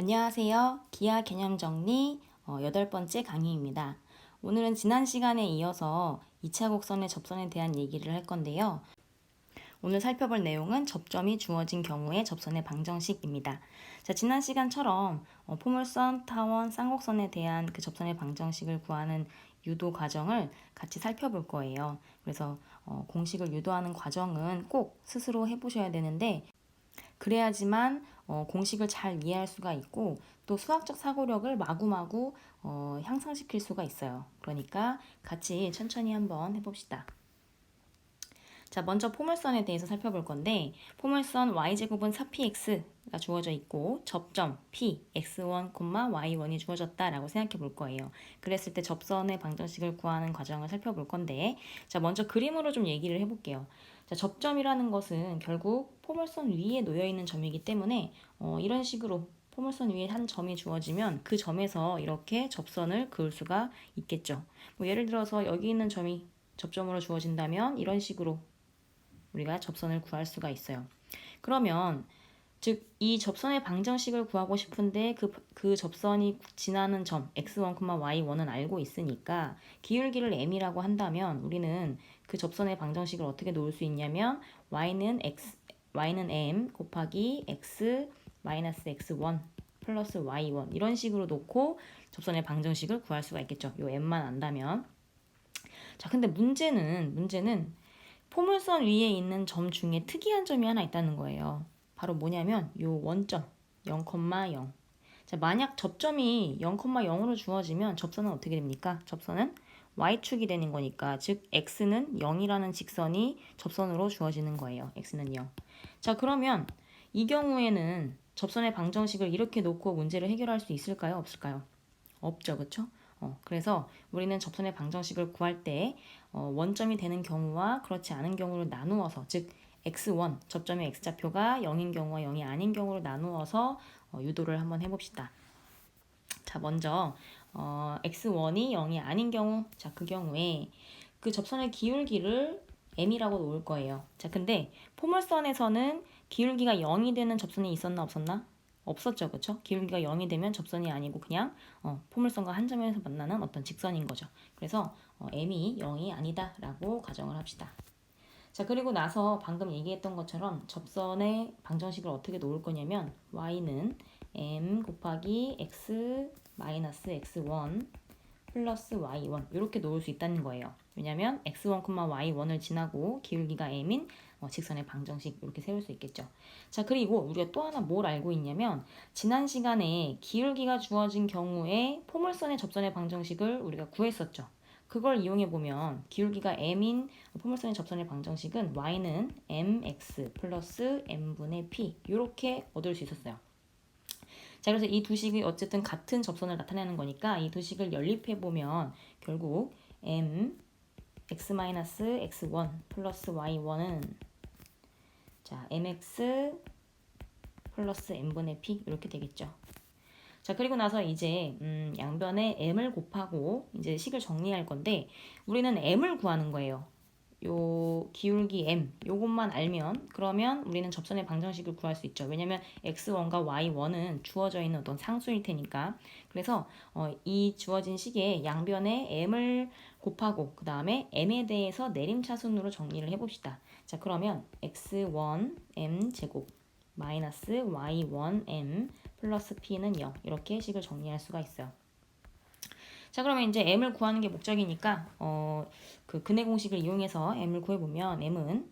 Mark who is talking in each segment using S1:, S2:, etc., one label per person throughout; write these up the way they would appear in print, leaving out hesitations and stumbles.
S1: 안녕하세요. 기하 개념 정리 8번째 강의입니다. 오늘은 지난 시간에 이어서 2차 곡선의 접선에 대한 얘기를 할 건데요. 오늘 살펴볼 내용은 접점이 주어진 경우의 접선의 방정식입니다. 자, 지난 시간처럼 포물선, 타원, 쌍곡선에 대한 그 접선의 방정식을 구하는 유도 과정을 같이 살펴볼 거예요. 그래서 공식을 유도하는 과정은 꼭 스스로 해보셔야 되는데 그래야지만 공식을 잘 이해할 수가 있고 또 수학적 사고력을 마구마구 향상시킬 수가 있어요. 그러니까 같이 천천히 한번 해봅시다. 자, 먼저 포물선에 대해서 살펴볼 건데 포물선 y제곱은 4px가 주어져 있고 접점 p, x1, y1이 주어졌다라고 생각해 볼 거예요. 그랬을 때 접선의 방정식을 구하는 과정을 살펴볼 건데 자, 먼저 그림으로 좀 얘기를 해볼게요. 자, 접점이라는 것은 결국 포물선 위에 놓여 있는 점이기 때문에 이런 식으로 포물선 위에 한 점이 주어지면 그 점에서 이렇게 접선을 그을 수가 있겠죠. 뭐 예를 들어서 여기 있는 점이 접점으로 주어진다면 이런 식으로 우리가 접선을 구할 수가 있어요. 그러면 즉 이 접선의 방정식을 구하고 싶은데 그 접선이 지나는 점 x1, y1은 알고 있으니까 기울기를 m이라고 한다면 우리는 그 접선의 방정식을 어떻게 놓을 수 있냐면 y는 m 곱하기 x 마이너스 x1 플러스 y1 이런 식으로 놓고 접선의 방정식을 구할 수가 있겠죠. 요 m만 안다면. 자, 근데 문제는 포물선 위에 있는 점 중에 특이한 점이 하나 있다는 거예요. 바로 뭐냐면 요 원점 0,0. 자, 만약 접점이 0,0으로 주어지면 접선은 어떻게 됩니까? 접선은 y축이 되는 거니까 즉 x는 0이라는 직선이 접선으로 주어지는 거예요. x는 0. 자, 그러면 이 경우에는 접선의 방정식을 이렇게 놓고 문제를 해결할 수 있을까요? 없을까요? 없죠. 그렇죠? 그래서 우리는 접선의 방정식을 구할 때 원점이 되는 경우와 그렇지 않은 경우를 나누어서 즉 x1 접점의 x좌표가 0인 경우와 0이 아닌 경우를 나누어서 유도를 한번 해봅시다. 자, 먼저 x1이 0이 아닌 경우, 자, 그 경우에 그 접선의 기울기를 m이라고 놓을 거예요. 자, 근데 포물선에서는 기울기가 0이 되는 접선이 있었나 없었나? 없었죠, 그렇죠? 기울기가 0이 되면 접선이 아니고 그냥 포물선과 한 점에서 만나는 어떤 직선인 거죠. 그래서 m이 0이 아니다라고 가정을 합시다. 자, 그리고 나서 방금 얘기했던 것처럼 접선의 방정식을 어떻게 놓을 거냐면 y는 m 곱하기 x 마이너스 x1 플러스 y1 이렇게 놓을 수 있다는 거예요. 왜냐면 x1, y1을 지나고 기울기가 m인 직선의 방정식 이렇게 세울 수 있겠죠. 자, 그리고 우리가 또 하나 뭘 알고 있냐면 지난 시간에 기울기가 주어진 경우에 포물선의 접선의 방정식을 우리가 구했었죠. 그걸 이용해 보면 기울기가 m인 포물선의 접선의 방정식은 y는 mx 플러스 m분의 p 이렇게 얻을 수 있었어요. 자, 그래서 이 두 식이 어쨌든 같은 접선을 나타내는 거니까 이 두 식을 연립해 보면 결국 m x-x1 플러스 y1은 자, mx 플러스 m분의 p 이렇게 되겠죠. 자, 그리고 나서 이제 양변에 m을 곱하고 이제 식을 정리할 건데 우리는 m을 구하는 거예요. 요 기울기 m 요것만 알면 그러면 우리는 접선의 방정식을 구할 수 있죠. 왜냐면 x1과 y1은 주어져 있는 어떤 상수일 테니까. 그래서 이 주어진 식에 양변에 m을 곱하고 그 다음에 m에 대해서 내림차순으로 정리를 해봅시다. 자, 그러면 x1 m 제곱 마이너스 y1 m 플러스 p는 0 이렇게 식을 정리할 수가 있어요. 자, 그러면 이제 m을 구하는 게 목적이니까 그 근해 공식을 이용해서 m을 구해보면 m은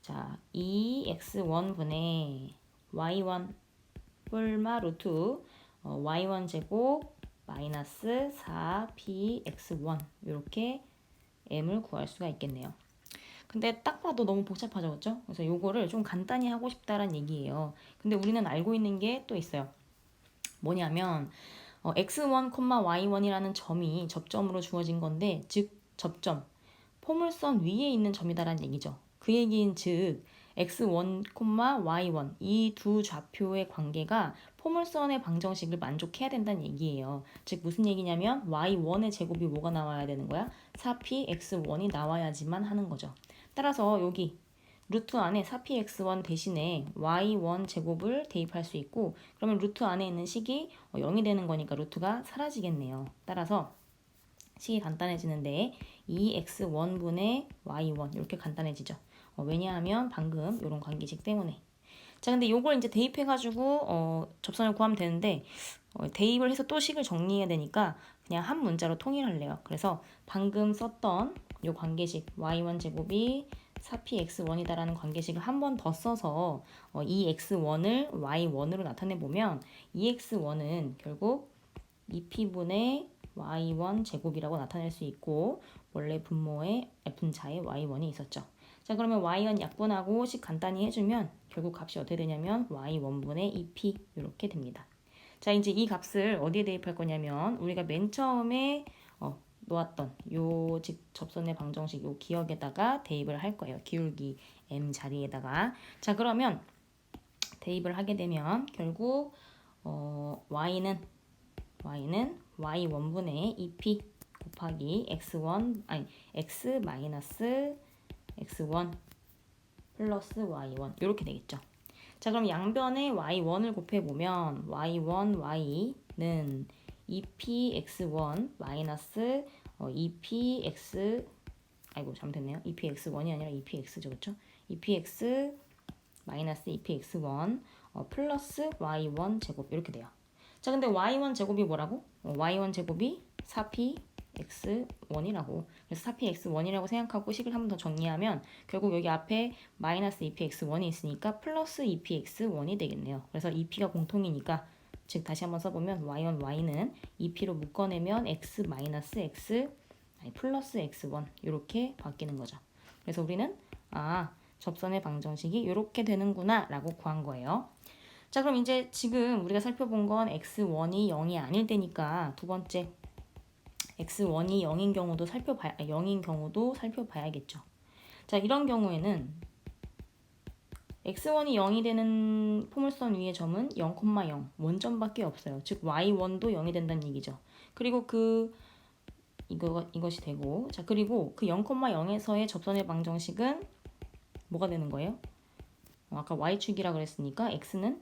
S1: 자 2x1분의 y1 뿔마 루트 y1 제곱 마이너스 4px1 이렇게 m을 구할 수가 있겠네요. 근데 딱 봐도 너무 복잡하죠, 그렇죠? 그래서 요거를 좀 간단히 하고 싶다라는 얘기예요. 근데 우리는 알고 있는 게 또 있어요. 뭐냐면 x1, y1이라는 점이 접점으로 주어진 건데 즉 접점, 포물선 위에 있는 점이다라는 얘기죠. 그 얘기인 즉 x1, y1 이 두 좌표의 관계가 포물선의 방정식을 만족해야 된다는 얘기예요. 즉 무슨 얘기냐면 y1의 제곱이 뭐가 나와야 되는 거야? 4px1이 나와야지만 하는 거죠. 따라서 여기 루트 안에 4px1 대신에 y1 제곱을 대입할 수 있고, 그러면 루트 안에 있는 식이 0이 되는 거니까 루트가 사라지겠네요. 따라서 식이 간단해지는데 2x1분의 y1 이렇게 간단해지죠. 왜냐하면 방금 이런 관계식 때문에. 자, 근데 요걸 이제 대입해가지고 접선을 구하면 되는데 대입을 해서 또 식을 정리해야 되니까 그냥 한 문자로 통일할래요. 그래서 방금 썼던 요 관계식 y1 제곱이 4px1이다라는 관계식을 한 번 더 써서 2x1을 y1으로 나타내 보면 2x1은 결국 2p분의 y1 제곱이라고 나타낼 수 있고, 원래 분자에 y1이 있었죠. 자, 그러면 y1 약분하고 식 간단히 해주면 결국 값이 어떻게 되냐면 y1분의 2p 이렇게 됩니다. 자, 이제 이 값을 어디에 대입할 거냐면 우리가 맨 처음에 놓았던 요 접선의 방정식 요 기억에다가 대입을 할 거예요. 기울기 m 자리에다가. 자, 그러면 대입을 하게 되면 결국 y는 y1분의 2p 곱하기 x 마이너스 x1 플러스 y1 이렇게 되겠죠. 자, 그럼 양변에 y1을 곱해보면 y1, y는 2px1 마이너스 2px 잘못했네요. 2px1이 아니라 2px죠. 그렇죠? 2px 마이너스 2px1 플러스 y1 제곱 이렇게 돼요. 자, 근데 y1 제곱이 뭐라고? y1 제곱이 4px1이라고. 그래서 4px1이라고 생각하고 식을 한 번 더 정리하면 결국 여기 앞에 마이너스 2px1이 있으니까 플러스 2px1이 되겠네요. 그래서 2p가 공통이니까 즉 다시 한번 써보면 y1, y는 2p로 묶어내면 x 마이너스 x 플러스 x1 이렇게 바뀌는 거죠. 그래서 우리는 접선의 방정식이 이렇게 되는구나 라고 구한 거예요. 자, 그럼 이제 지금 우리가 살펴본 건 x1이 0이 아닐 때니까 두 번째 x1이 0인 경우도 살펴봐야겠죠. 자, 이런 경우에는 x1이 0이 되는 포물선 위의 점은 0,0 원점밖에 없어요. 즉 y1도 0이 된다는 얘기죠. 그리고 이것이 되고, 자, 그리고 그 0,0에서의 접선의 방정식은 뭐가 되는 거예요? 아까 y축이라 그랬으니까 x는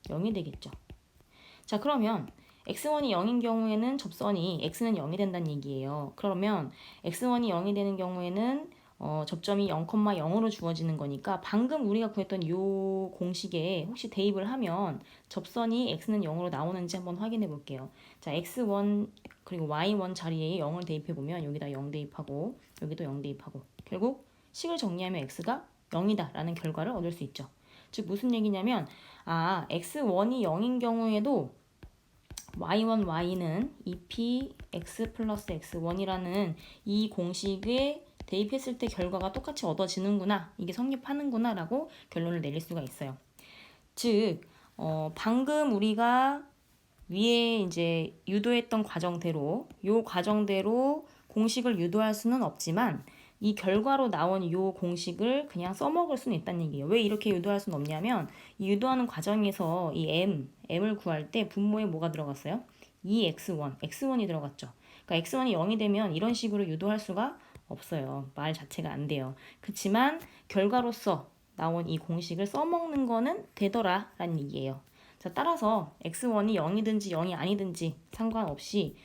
S1: 0이 되겠죠. 자, 그러면 x1이 0인 경우에는 접선이 x는 0이 된다는 얘기예요. 그러면 x1이 0이 되는 경우에는 접점이 0,0으로 주어지는 거니까 방금 우리가 구했던 이 공식에 혹시 대입을 하면 접선이 x는 0으로 나오는지 한번 확인해 볼게요. 자, x1 그리고 y1 자리에 0을 대입해 보면 여기다 0 대입하고 여기도 0 대입하고 결국 식을 정리하면 x가 0이다 라는 결과를 얻을 수 있죠. 즉 무슨 얘기냐면 x1이 0인 경우에도 y1, y는 2px 플러스 x1이라는 이 공식에 대입했을 때 결과가 똑같이 얻어지는구나, 이게 성립하는구나 라고 결론을 내릴 수가 있어요. 즉 방금 우리가 위에 이제 유도했던 과정대로 공식을 유도할 수는 없지만 이 결과로 나온 이 공식을 그냥 써먹을 수는 있다는 얘기예요. 왜 이렇게 유도할 수는 없냐면 이 유도하는 과정에서 이 m을 구할 때 분모에 뭐가 들어갔어요? 2x1, x1이 들어갔죠. 그러니까 x1이 0이 되면 이런 식으로 유도할 수가 없어요. 말 자체가 안 돼요. 그렇지만 결과로서 나온 이 공식을 써먹는 거는 되더라라는 얘기예요. 자, 따라서 x1이 0이든지 0이 아니든지 상관없이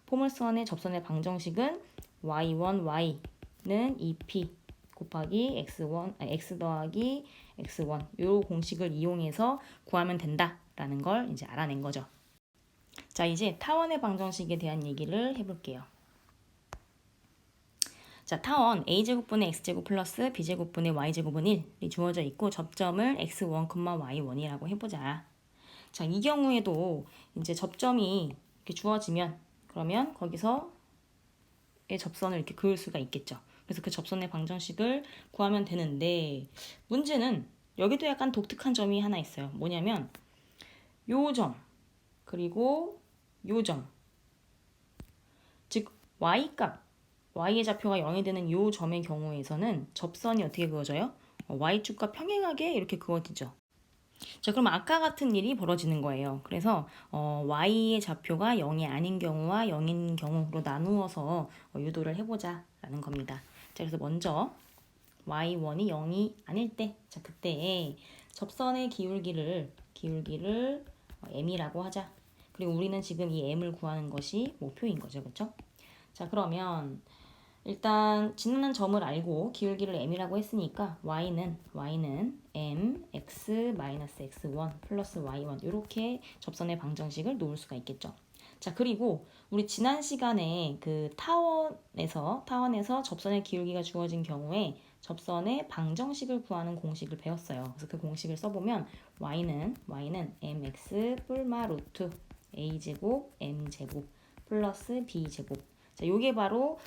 S1: 포물선의 접선의 방정식은 y1, y는 2p 곱하기 x 더하기 x1 요 공식을 이용해서 구하면 된다라는 걸 이제 알아낸 거죠. 자, 이제 타원의 방정식에 대한 얘기를 해볼게요. 자, 타원 a제곱분의 x제곱 플러스 b제곱분의 y제곱은 1이 주어져 있고 접점을 x1, y1이라고 해보자. 자, 이 경우에도 이제 접점이 이렇게 주어지면 그러면 거기서의 접선을 이렇게 그을 수가 있겠죠. 그래서 그 접선의 방정식을 구하면 되는데 문제는 여기도 약간 독특한 점이 하나 있어요. 뭐냐면 요 점 그리고 요 점, 즉 y의 좌표가 0이 되는 요 점의 경우에서는 접선이 어떻게 그어져요? y축과 평행하게 이렇게 그어지죠. 자, 그럼 아까 같은 일이 벌어지는 거예요. 그래서 y의 좌표가 0이 아닌 경우와 0인 경우로 나누어서 유도를 해보자 라는 겁니다. 자, 그래서 먼저 y1이 0이 아닐 때, 자 그때 접선의 기울기를 m이라고 하자. 그리고 우리는 지금 이 m을 구하는 것이 목표인 거죠, 그렇죠? 자 그러면 일단 지나는 점을 알고 기울기를 m이라고 했으니까 y는 m x-x1 플러스 y1 이렇게 접선의 방정식을 놓을 수가 있겠죠. 자 그리고 우리 지난 시간에 그 타원에서 접선의 기울기가 주어진 경우에 접선의 방정식을 구하는 공식을 배웠어요. 그래서 그 공식을 써보면 y는 mx 뿔마 루트 a제곱 m제곱 플러스 b제곱. 자 요게 바로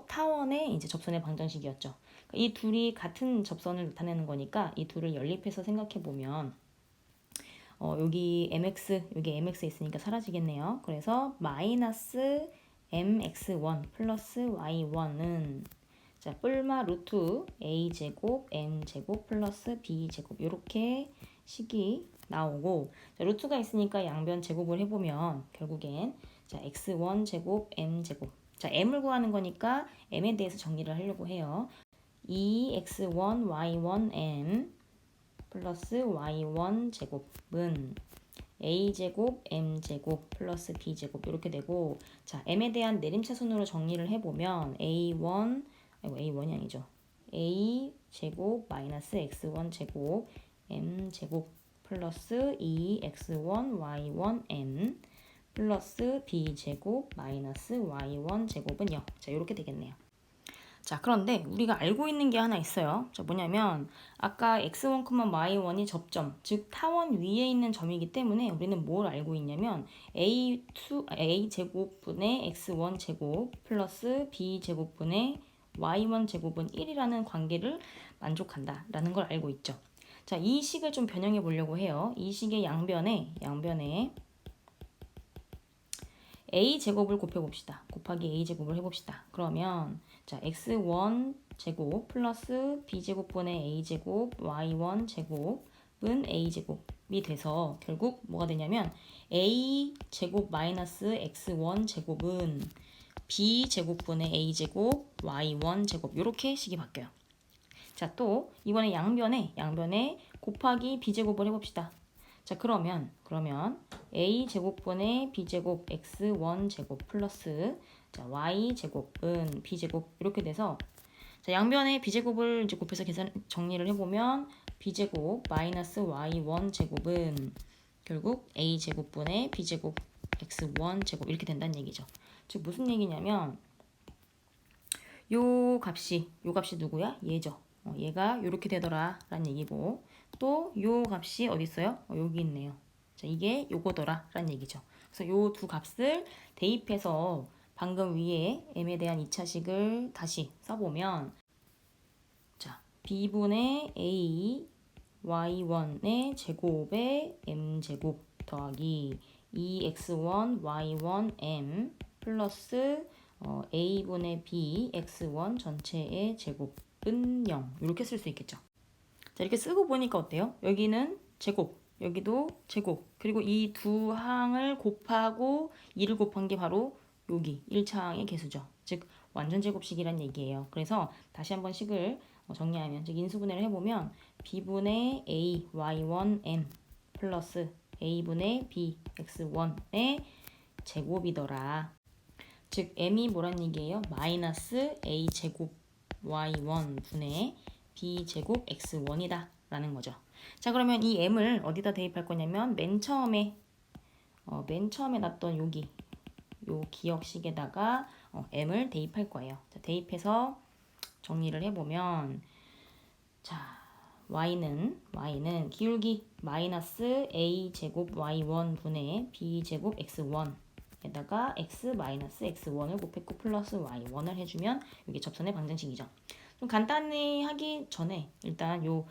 S1: 타원의 이제 접선의 방정식이었죠. 이 둘이 같은 접선을 나타내는 거니까 이 둘을 연립해서 생각해 보면 여기 mx 있으니까 사라지겠네요. 그래서 마이너스 mx1 플러스 y1은 자 뿔마 루트 a제곱 m제곱 플러스 b제곱 이렇게 식이 나오고 자, 루트가 있으니까 양변 제곱을 해보면 결국엔 자 x1 제곱 m제곱 자 m을 구하는 거니까 m에 대해서 정리를 하려고 해요. 2x1 y1 m 플러스 y1 제곱은 a제곱 m제곱 플러스 b제곱 이렇게 되고 자 m에 대한 내림차순으로 정리를 해보면 a1이 아니죠. a제곱 마이너스 x1 제곱 m제곱 플러스 2x1 y1 m 플러스 b제곱 마이너스 y1 제곱은 0. 자 이렇게 되겠네요. 자 그런데 우리가 알고 있는 게 하나 있어요. 자 뭐냐면 아까 x1, y1이 접점, 즉 타원 위에 있는 점이기 때문에 우리는 뭘 알고 있냐면 a제곱분의 x1 제곱 플러스 b제곱분의 y1 제곱은 1이라는 관계를 만족한다 라는 걸 알고 있죠. 자 이 식을 좀 변형해 보려고 해요. 이 식의 양변에 a제곱을 곱해봅시다. 곱하기 a제곱을 해봅시다. 그러면 자 x1 제곱 플러스 b제곱분의 a제곱 y1 제곱은 a제곱이 돼서 결국 뭐가 되냐면 a제곱 마이너스 x1 제곱은 b제곱분의 a제곱 y1 제곱 이렇게 식이 바뀌어요. 자 또 이번에 양변에 곱하기 b제곱을 해봅시다. 자 그러면 a제곱분의 b제곱 x1 제곱 플러스 자 y제곱은 b제곱 이렇게 돼서 자 양변에 b제곱을 이제 곱해서 정리를 해보면 b제곱 마이너스 y1 제곱은 결국 a제곱분의 b제곱 x1 제곱 이렇게 된다는 얘기죠. 즉 무슨 얘기냐면 요 값이 누구야? 얘죠. 얘가 이렇게 되더라 라는 얘기고 또 요 값이 어디 있어요? 여기 있네요. 자, 이게 요거더라 라는 얘기죠. 그래서 요 두 값을 대입해서 방금 위에 m에 대한 2차식을 다시 써보면 자, b분의 a y1의 제곱의 m제곱 더하기 2x1 y1 m 플러스 a분의 b x1 전체의 제곱은 0 이렇게 쓸 수 있겠죠. 자 이렇게 쓰고 보니까 어때요? 여기는 제곱, 여기도 제곱, 그리고 이 두 항을 곱하고 2를 곱한 게 바로 여기 1차 항의 개수죠. 즉 완전 제곱식이란 얘기예요. 그래서 다시 한번 식을 정리하면 즉 인수분해를 해보면 b분의 a y1 m 플러스 a분의 b x1의 제곱이더라. 즉 m이 뭐란 얘기예요? 마이너스 a 제곱 y1 분의 b제곱 x1이다 라는 거죠. 자 그러면 이 m을 어디다 대입할 거냐면 맨 처음에 놨던 여기 요 기억식에다가 m을 대입할 거예요. 자, 대입해서 정리를 해보면 자 y는 기울기 마이너스 a 제곱 y1 분의 b 제곱 x1 에다가 x 마이너스 x1을 곱했고 플러스 y1을 해주면 이게 접선의 방정식이죠. 좀 간단히 하기 전에 일단 요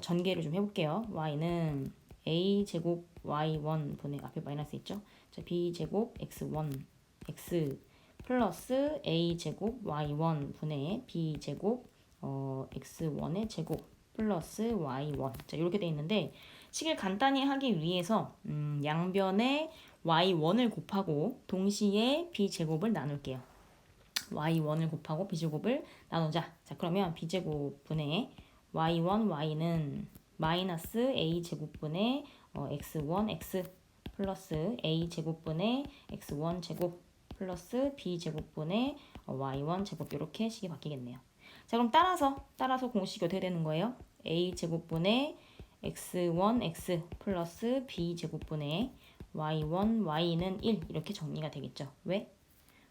S1: 전개를 좀 해볼게요. y는 a 제곱 y1 분의 앞에 마이너스 있죠. 자 b 제곱 x1 x 플러스 a 제곱 y1 분의 b 제곱 x1의 제곱 플러스 y1 자 이렇게 돼 있는데 식을 간단히 하기 위해서 양변에 y1을 곱하고 동시에 b제곱을 나눌게요. y1을 곱하고 b제곱을 나누자. 자, 그러면 b제곱분의 y1, y는 마이너스 a제곱분의 x1, x 플러스 a제곱분의 x1 제곱 플러스 b제곱분의 y1 제곱 이렇게 식이 바뀌겠네요. 자, 그럼 따라서 공식이 어떻게 되는 거예요? a제곱분의 x1, x 플러스 b제곱분의 y1, y는 1 이렇게 정리가 되겠죠. 왜?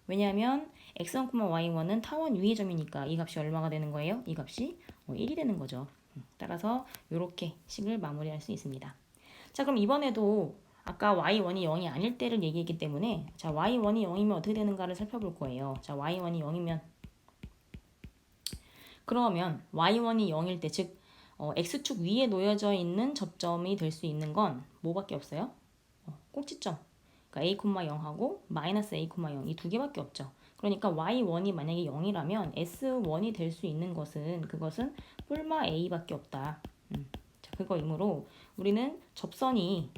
S1: 왜냐하면 x1, y1은 타원 위의 점이니까 이 값이 얼마가 되는 거예요? 이 값이 1이 되는 거죠. 따라서 이렇게 식을 마무리할 수 있습니다. 자, 그럼 이번에도 아까 y1이 0이 아닐 때를 얘기했기 때문에 자, y1이 0이면 어떻게 되는가를 살펴볼 거예요. 자, y1이 0이면 그러면 y1이 0일 때 즉 x축 위에 놓여져 있는 접점이 될 수 있는 건 뭐밖에 없어요? 꼭지점. 그러니까 a, 0하고 마이너스 a, 0 이 두 개밖에 없죠. 그러니까 y1이 만약에 0이라면 s1이 될 수 있는 것은 그것은 뿔마 a밖에 없다. 자, 그거이므로 우리는 접선이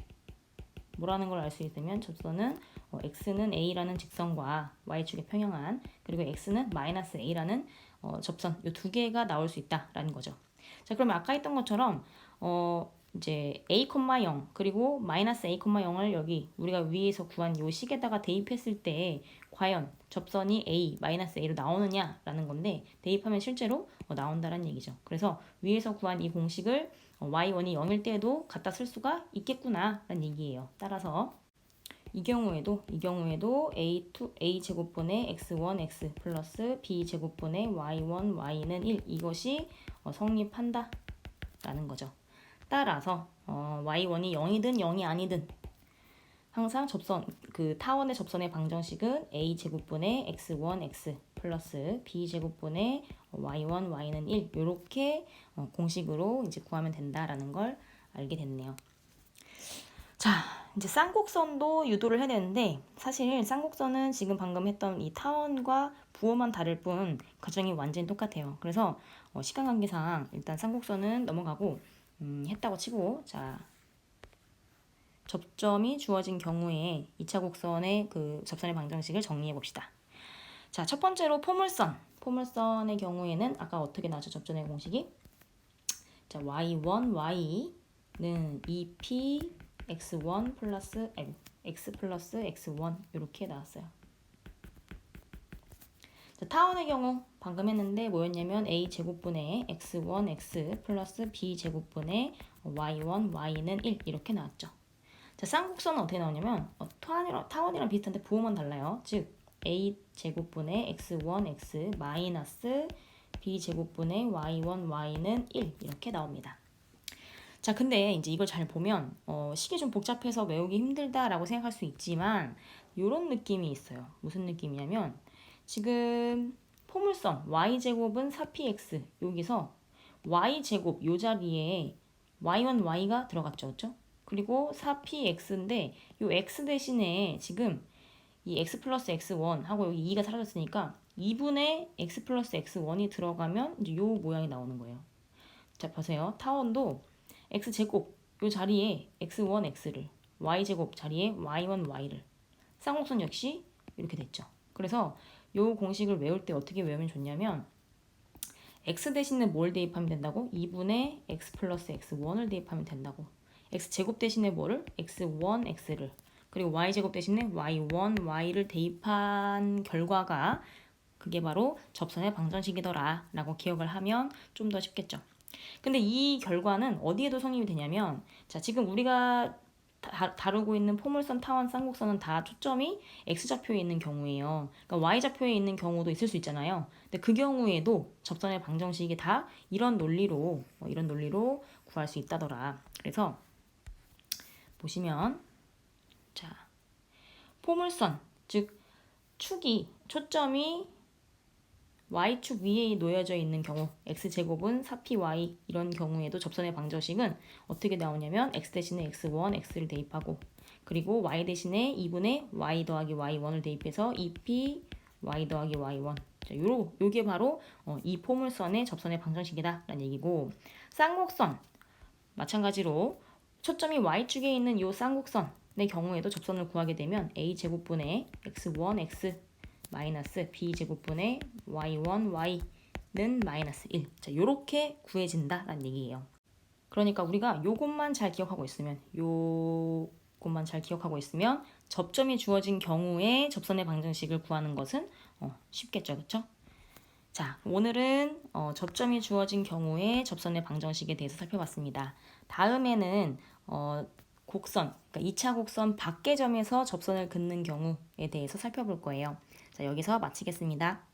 S1: 뭐라는 걸 알 수 있으면 접선은 x는 a라는 직선과 y축에 평행한 그리고 x는 마이너스 a라는 접선 이 두 개가 나올 수 있다라는 거죠. 자, 그러면 아까 했던 것처럼 이제 a, 0 그리고 마이너스 a, 0을 여기 우리가 위에서 구한 요 식에다가 대입했을 때 과연 접선이 a, 마이너스 a로 나오느냐라는 건데 대입하면 실제로 나온다는 얘기죠. 그래서 위에서 구한 이 공식을 y1이 0일 때에도 갖다 쓸 수가 있겠구나라는 얘기예요. 따라서 이 경우에도 a 제곱분의 x1 x 플러스 b 제곱분의 y1 y는 1 이것이 성립한다 라는 거죠. 따라서 y1이 0이든 0이 아니든 항상 접선 그 타원의 접선의 방정식은 a 제곱분의 x1 x 플러스 b 제곱분의 y1 y는 1 이렇게 공식으로 이제 구하면 된다라는 걸 알게 됐네요. 자, 이제 쌍곡선도 유도를 해야 되는데 사실 쌍곡선은 지금 방금 했던 이 타원과 부호만 다를 뿐 과정이 완전히 똑같아요. 그래서 시간 관계상 일단 쌍곡선은 넘어가고 했다고 치고 자 접점이 주어진 경우에 2차 곡선의 그 접선의 방정식을 정리해 봅시다. 자, 첫 번째로 포물선의 경우에는 아까 어떻게 나왔죠? 접선의 공식이 자 y1 y는 2p x1 플러스 x 플러스 x1 이렇게 나왔어요. 자, 타원의 경우 방금 했는데 뭐였냐면 a 제곱분의 x1 x 플러스 b 제곱분의 y1 y는 1 이렇게 나왔죠. 자, 쌍곡선은 어떻게 나오냐면 타원이랑 비슷한데 부호만 달라요. 즉 a 제곱분의 x1 x 마이너스 b 제곱분의 y1 y는 1 이렇게 나옵니다. 자, 근데 이제 이걸 잘 보면 식이 좀 복잡해서 외우기 힘들다라고 생각할 수 있지만 이런 느낌이 있어요. 무슨 느낌이냐면 지금 포물선 y제곱은 4px 여기서 y제곱 요 자리에 y1 y가 들어갔죠. 그렇죠? 그리고 4px인데 요 x 대신에 지금 이 x 플러스 x1 하고 여기 2가 사라졌으니까 2분의 x 플러스 x1이 들어가면 이제 요 모양이 나오는 거예요. 자, 보세요. 타원도 x제곱 요 자리에 x1 x를 y제곱 자리에 y1 y를 쌍곡선 역시 이렇게 됐죠. 그래서 요 공식을 외울 때 어떻게 외우면 좋냐면 x 대신에 뭘 대입하면 된다고? 2분의 x 플러스 x1을 대입하면 된다고. x제곱 대신에 뭐를? x1 x를 그리고 y제곱 대신에 y1 y를 대입한 결과가 그게 바로 접선의 방정식이더라 라고 기억을 하면 좀 더 쉽겠죠. 근데 이 결과는 어디에도 성립이 되냐면 자, 지금 우리가 다루고 있는 포물선, 타원, 쌍곡선은 다 초점이 x좌표에 있는 경우예요. 그러니까 y좌표에 있는 경우도 있을 수 있잖아요. 근데 그 경우에도 접선의 방정식이 다 이런 논리로 구할 수 있다더라. 그래서 보시면 자, 포물선 즉 초점이 y축 위에 놓여져 있는 경우 x제곱은 4py 이런 경우에도 접선의 방정식은 어떻게 나오냐면 x 대신에 x1 x를 대입하고 그리고 y 대신에 2분의 y 더하기 y1을 대입해서 2p y 더하기 y1 자, 요게 바로 이 포물선의 접선의 방정식이다 라는 얘기고 쌍곡선 마찬가지로 초점이 y축에 있는 요 쌍곡선의 경우에도 접선을 구하게 되면 a제곱분의 x1 x 마이너스 b제곱분의 y1, y는 마이너스 1. 자, 요렇게 구해진다라는 얘기예요. 그러니까 우리가 요것만 잘 기억하고 있으면 접점이 주어진 경우에 접선의 방정식을 구하는 것은 쉽겠죠. 그렇죠? 자, 오늘은 접점이 주어진 경우에 접선의 방정식에 대해서 살펴봤습니다. 다음에는 곡선, 그러니까 2차 곡선 밖의 점에서 접선을 긋는 경우에 대해서 살펴볼 거예요. 자, 여기서 마치겠습니다.